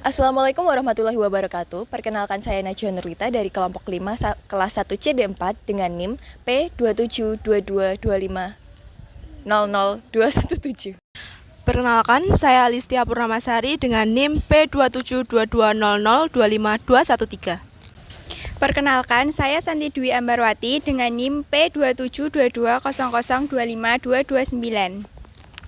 Assalamualaikum warahmatullahi wabarakatuh. Perkenalkan saya Najwa Nurlita dari kelompok 5 kelas 1 CD4 dengan NIM P272225000217. Perkenalkan, saya Alistia Purnamasari dengan NIM P272200252213. Perkenalkan, saya Santi Dwi Ambarwati dengan NIM P272200252229.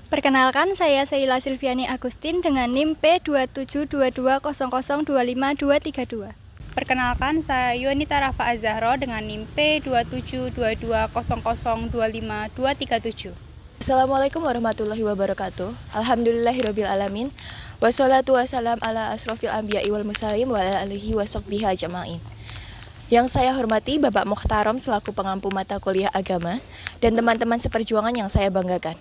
Perkenalkan, saya Sheila Silviani Agustin dengan NIM P272200252232. Perkenalkan, saya Yonita Rafa Azahro dengan NIM P272200252237. Assalamualaikum warahmatullahi wabarakatuh. Alhamdulillahirabbil alamin. Wassalatu wassalam ala asrofil anbiya'i wal mursalin wa ala alihi wasahbihi ajmain. Yang saya hormati Bapak Mukhtarom selaku pengampu mata kuliah agama dan teman-teman seperjuangan yang saya banggakan.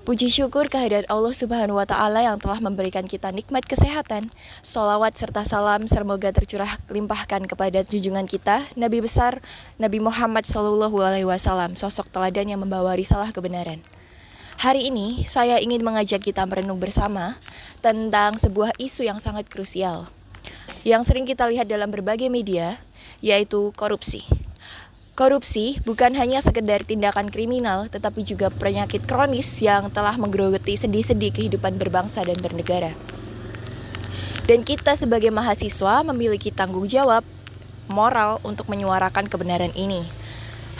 Puji syukur kehadirat Allah Subhanahu wa Ta'ala yang telah memberikan kita nikmat kesehatan. Sholawat serta salam semoga tercurah limpahkan kepada junjungan kita, Nabi besar Nabi Muhammad SAW, sosok teladan yang membawa risalah kebenaran. Hari ini saya ingin mengajak kita merenung bersama tentang sebuah isu yang sangat krusial yang sering kita lihat dalam berbagai media, yaitu korupsi. Korupsi bukan hanya sekedar tindakan kriminal, tetapi juga penyakit kronis yang telah menggerogoti sendi-sendi kehidupan berbangsa dan bernegara. Dan kita sebagai mahasiswa memiliki tanggung jawab moral untuk menyuarakan kebenaran ini.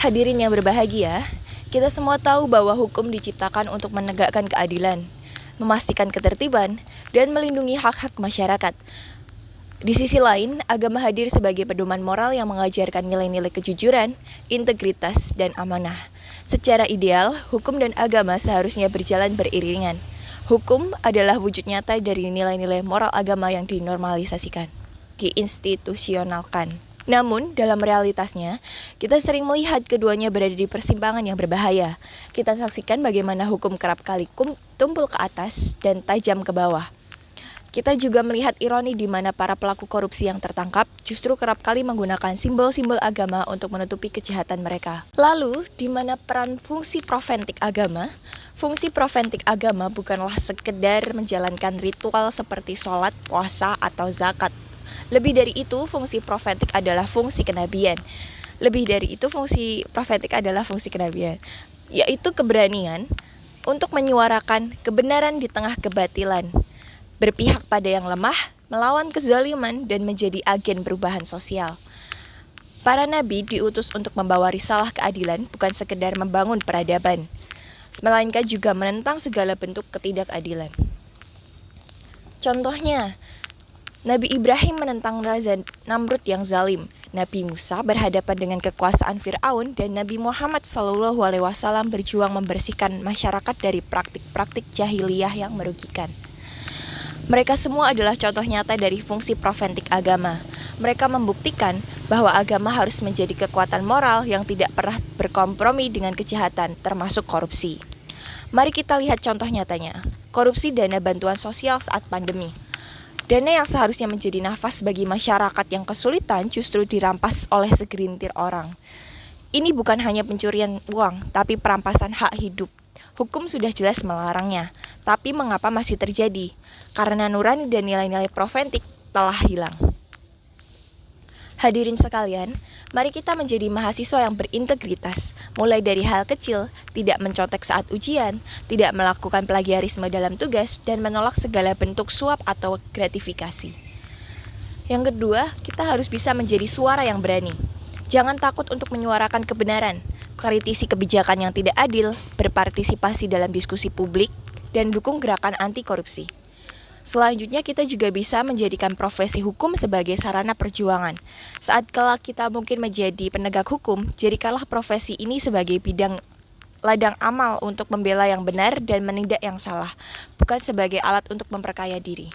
Hadirin yang berbahagia, kita semua tahu bahwa hukum diciptakan untuk menegakkan keadilan, memastikan ketertiban, dan melindungi hak-hak masyarakat. Di sisi lain, agama hadir sebagai pedoman moral yang mengajarkan nilai-nilai kejujuran, integritas, dan amanah. Secara ideal, hukum dan agama seharusnya berjalan beriringan. Hukum adalah wujud nyata dari nilai-nilai moral agama yang dinormalisasikan, diinstitusionalkan. Namun, dalam realitasnya, kita sering melihat keduanya berada di persimpangan yang berbahaya. Kita saksikan bagaimana hukum kerap kali tumpul ke atas dan tajam ke bawah. Kita juga melihat ironi di mana para pelaku korupsi yang tertangkap justru kerap kali menggunakan simbol-simbol agama untuk menutupi kejahatan mereka. Lalu, di mana peran fungsi profetik agama? Fungsi profetik agama bukanlah sekedar menjalankan ritual seperti sholat, puasa, atau zakat. Lebih dari itu, fungsi profetik adalah fungsi kenabian. Yaitu keberanian untuk menyuarakan kebenaran di tengah kebatilan, berpihak pada yang lemah, melawan kezaliman, dan menjadi agen perubahan sosial. Para nabi diutus untuk membawa risalah keadilan, bukan sekedar membangun peradaban, melainkan juga menentang segala bentuk ketidakadilan. Contohnya, Nabi Ibrahim menentang Raja Namrud yang zalim, Nabi Musa berhadapan dengan kekuasaan Fir'aun, dan Nabi Muhammad SAW berjuang membersihkan masyarakat dari praktik-praktik jahiliyah yang merugikan. Mereka semua adalah contoh nyata dari fungsi profetik agama. Mereka membuktikan bahwa agama harus menjadi kekuatan moral yang tidak pernah berkompromi dengan kejahatan, termasuk korupsi. Mari kita lihat contoh nyatanya. Korupsi dana bantuan sosial saat pandemi. Dana yang seharusnya menjadi nafas bagi masyarakat yang kesulitan justru dirampas oleh segelintir orang. Ini bukan hanya pencurian uang, tapi perampasan hak hidup. Hukum sudah jelas melarangnya, tapi mengapa masih terjadi? Karena nurani dan nilai-nilai profetik telah hilang. Hadirin sekalian, mari kita menjadi mahasiswa yang berintegritas, mulai dari hal kecil, tidak mencontek saat ujian, tidak melakukan plagiarisme dalam tugas, dan menolak segala bentuk suap atau gratifikasi. Yang kedua, kita harus bisa menjadi suara yang berani. Jangan takut untuk menyuarakan kebenaran, kritisi kebijakan yang tidak adil, berpartisipasi dalam diskusi publik, dan dukung gerakan anti korupsi. Selanjutnya, kita juga bisa menjadikan profesi hukum sebagai sarana perjuangan. Saat kelak kita mungkin menjadi penegak hukum, jadikanlah profesi ini sebagai ladang amal untuk membela yang benar dan menindak yang salah, bukan sebagai alat untuk memperkaya diri.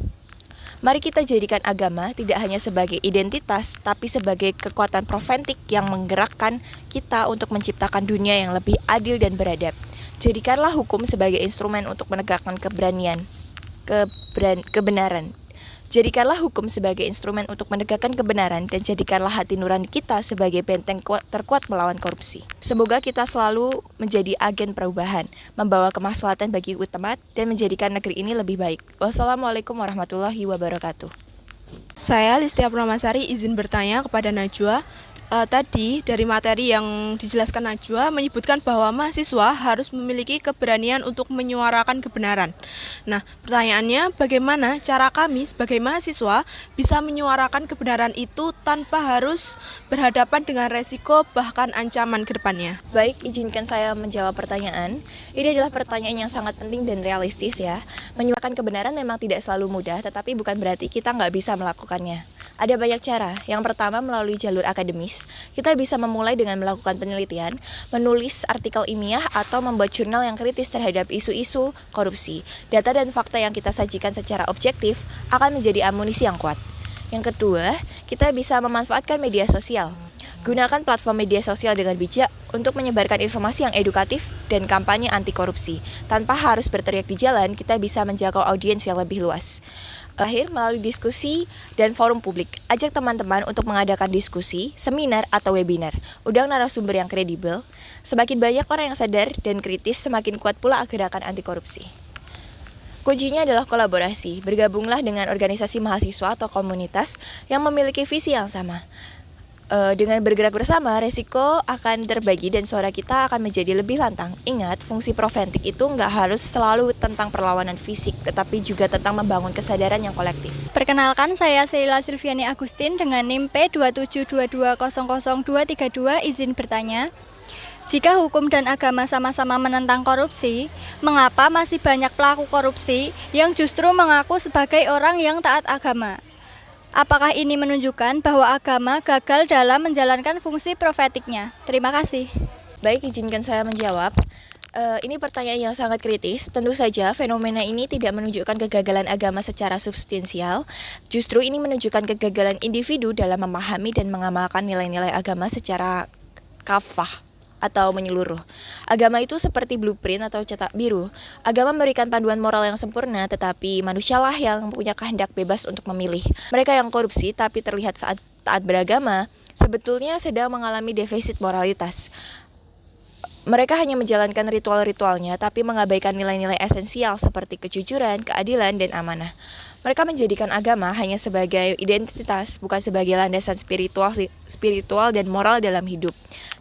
Mari kita jadikan agama tidak hanya sebagai identitas, tapi sebagai kekuatan profetik yang menggerakkan kita untuk menciptakan dunia yang lebih adil dan beradab. Jadikanlah hukum sebagai instrumen untuk menegakkan kebenaran. Jadikanlah hukum sebagai instrumen untuk menegakkan kebenaran, dan jadikanlah hati nurani kita sebagai benteng terkuat melawan korupsi. Semoga kita selalu menjadi agen perubahan, membawa kemaslahatan bagi umat, dan menjadikan negeri ini lebih baik. Wassalamualaikum warahmatullahi wabarakatuh. Saya Listia Purnamasari izin bertanya kepada Najwa. Tadi dari materi yang dijelaskan Najwa menyebutkan bahwa mahasiswa harus memiliki keberanian untuk menyuarakan kebenaran. Nah, pertanyaannya bagaimana cara kami sebagai mahasiswa bisa menyuarakan kebenaran itu tanpa harus berhadapan dengan resiko bahkan ancaman ke depannya? Baik, izinkan saya menjawab pertanyaan. Ini adalah pertanyaan yang sangat penting dan realistis ya. Menyuarakan kebenaran memang tidak selalu mudah, tetapi bukan berarti kita nggak bisa melakukannya. Ada banyak cara. Yang pertama melalui jalur akademis. Kita bisa memulai dengan melakukan penelitian, menulis artikel ilmiah, atau membuat jurnal yang kritis terhadap isu-isu korupsi. Data dan fakta yang kita sajikan secara objektif akan menjadi amunisi yang kuat. Yang kedua, kita bisa memanfaatkan media sosial. Gunakan platform media sosial dengan bijak untuk menyebarkan informasi yang edukatif dan kampanye anti korupsi. Tanpa harus berteriak di jalan, kita bisa menjangkau audiens yang lebih luas. Akhir, melalui diskusi dan forum publik, ajak teman-teman untuk mengadakan diskusi, seminar, atau webinar. Undang narasumber yang kredibel. Semakin banyak orang yang sadar dan kritis, semakin kuat pula gerakan anti korupsi. Kuncinya adalah kolaborasi. Bergabunglah dengan organisasi mahasiswa atau komunitas yang memiliki visi yang sama. Dengan bergerak bersama, resiko akan terbagi dan suara kita akan menjadi lebih lantang. Ingat, fungsi Profentik itu nggak harus selalu tentang perlawanan fisik, tetapi juga tentang membangun kesadaran yang kolektif. Perkenalkan, saya Sheila Silviani Agustin dengan NIM P272200232. Izin bertanya, jika hukum dan agama sama-sama menentang korupsi, mengapa masih banyak pelaku korupsi yang justru mengaku sebagai orang yang taat agama? Apakah ini menunjukkan bahwa agama gagal dalam menjalankan fungsi profetiknya? Terima kasih. Baik, izinkan saya menjawab. Ini pertanyaan yang sangat kritis. Tentu saja fenomena ini tidak menunjukkan kegagalan agama secara substansial. Justru ini menunjukkan kegagalan individu dalam memahami dan mengamalkan nilai-nilai agama secara kafah atau menyeluruh. Agama itu seperti blueprint atau cetak biru. Agama memberikan panduan moral yang sempurna, tetapi manusialah yang punya kehendak bebas untuk memilih. Mereka yang korupsi tapi terlihat saat taat beragama, sebetulnya sedang mengalami defisit moralitas. Mereka hanya menjalankan ritual-ritualnya, tapi mengabaikan nilai-nilai esensial seperti kejujuran, keadilan, dan amanah. Mereka menjadikan agama hanya sebagai identitas, bukan sebagai landasan spiritual dan moral dalam hidup.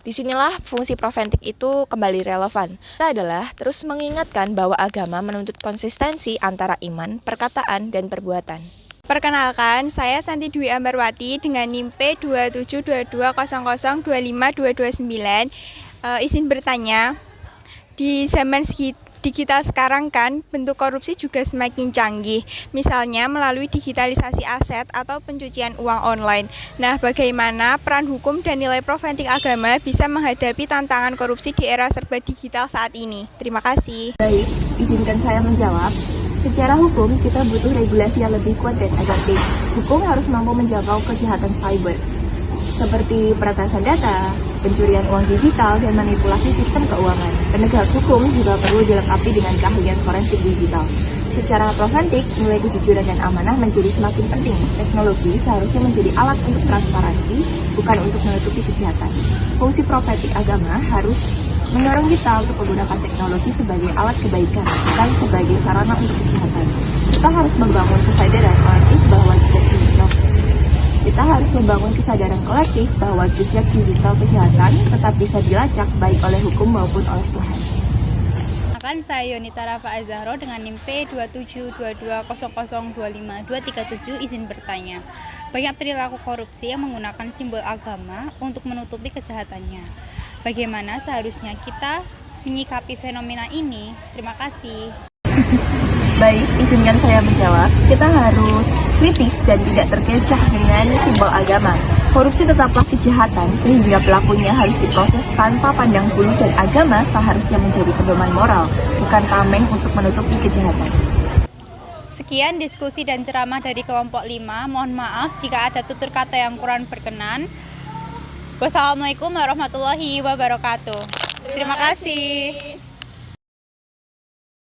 Disinilah fungsi Profentik itu kembali relevan. Kita adalah terus mengingatkan bahwa agama menuntut konsistensi antara iman, perkataan, dan perbuatan. Perkenalkan, saya Santi Dwi Ambarwati dengan NIM P27200252229. Izin bertanya, di zaman digital sekarang kan bentuk korupsi juga semakin canggih, misalnya melalui digitalisasi aset atau pencucian uang online. Nah, bagaimana peran hukum dan nilai Profentik agama bisa menghadapi tantangan korupsi di era serba digital saat ini? Terima kasih. Baik, izinkan saya menjawab. Secara hukum, kita butuh regulasi yang lebih kuat dan efektif. Hukum harus mampu menjangkau kejahatan cyber, seperti peretasan data, pencurian uang digital, dan manipulasi sistem keuangan. Penegak hukum juga perlu dilengkapi dengan keahlian forensik digital. Secara Profentik, nilai kejujuran dan amanah menjadi semakin penting. Teknologi seharusnya menjadi alat untuk transparansi, bukan untuk menutupi kejahatan. Fungsi Profentik agama harus mendorong kita untuk menggunakan teknologi sebagai alat kebaikan, bukan sebagai sarana untuk kejahatan. Kita harus membangun kesadaran kolektif bahwa jejak digital kejahatan tetap bisa dilacak baik oleh hukum maupun oleh Tuhan. Saya Yonita Rafa Azahro dengan NIM P27220025237. Izin bertanya, banyak perilaku korupsi yang menggunakan simbol agama untuk menutupi kejahatannya. Bagaimana seharusnya kita menyikapi fenomena ini? Terima kasih. Baik, izinkan saya menjawab. Kita harus kritis dan tidak terkecoh dengan simbol agama. Korupsi tetaplah kejahatan, sehingga pelakunya harus diproses tanpa pandang bulu, dan agama seharusnya menjadi pedoman moral, bukan tameng untuk menutupi kejahatan. Sekian diskusi dan ceramah dari kelompok 5. Mohon maaf jika ada tutur kata yang kurang berkenan. Wassalamualaikum warahmatullahi wabarakatuh. Terima kasih.